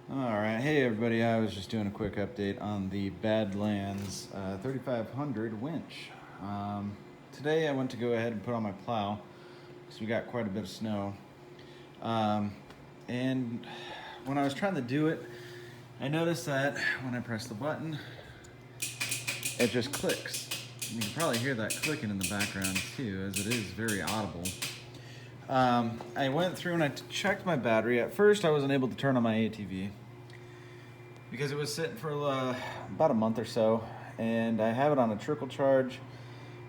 Alright, hey everybody, I was just doing a quick update on the Badlands 3500 winch. Today I went to go ahead and put on my plow because we got quite a bit of snow. And when I was trying to do it, I noticed that when I press the button, it just clicks. You can probably hear that clicking in the background too, as it is very audible. I went through and I checked my battery. At first I wasn't able to turn on my ATV because it was sitting for about a month or so, and I have it on a trickle charge.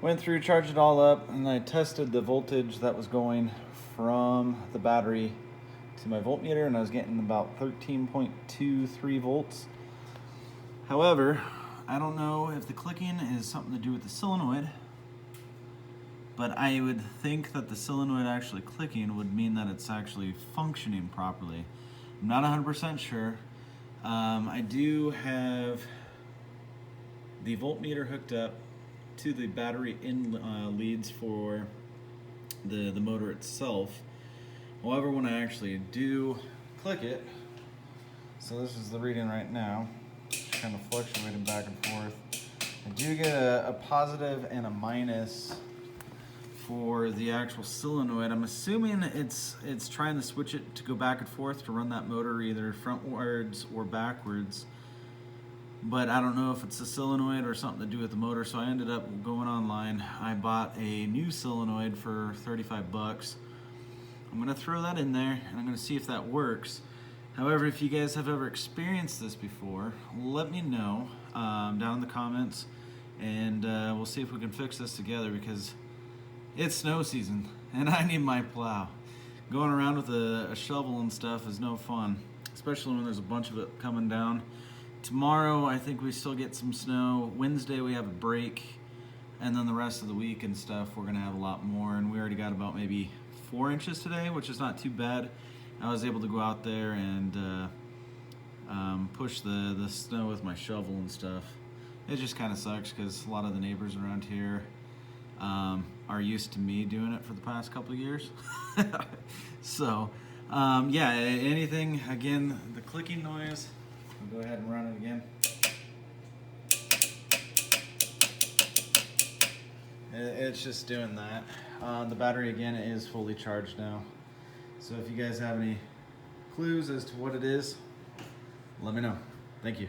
Went through, charged it all up, and I tested the voltage that was going from the battery to my voltmeter, and I was getting about 13.23 volts. However, I don't know if the clicking is something to do with the solenoid, but I would think that the solenoid actually clicking would mean that it's actually functioning properly. I'm not 100% sure. I do have the voltmeter hooked up to the battery in leads for the motor itself. However, when I actually do click it, so this is the reading right now, kind of fluctuating back and forth. I do get a positive and a minus for the actual solenoid. I'm assuming it's trying to switch it to go back and forth to run that motor either frontwards or backwards. But I don't know if it's a solenoid or something to do with the motor, so I ended up going online. I bought a new solenoid for 35 bucks. I'm gonna throw that in there and I'm gonna see if that works. However, if you guys have ever experienced this before, let me know down in the comments, and we'll see if we can fix this together, because it's snow season and I need my plow. Going around with a shovel and stuff is no fun, especially when there's a bunch of it coming down. Tomorrow I think we still get some snow. Wednesday we have a break, and then the rest of the week and stuff we're gonna have a lot more, and we already got about maybe 4 inches today, which is not too bad. I was able to go out there and push the snow with my shovel and stuff. It just kind of sucks because a lot of the neighbors around here are used to me doing it for the past couple of years. So yeah, anything, again, the clicking noise, I'll go ahead and run it again. It's just doing that. The battery, again, is fully charged now. So if you guys have any clues as to what it is, let me know. Thank you.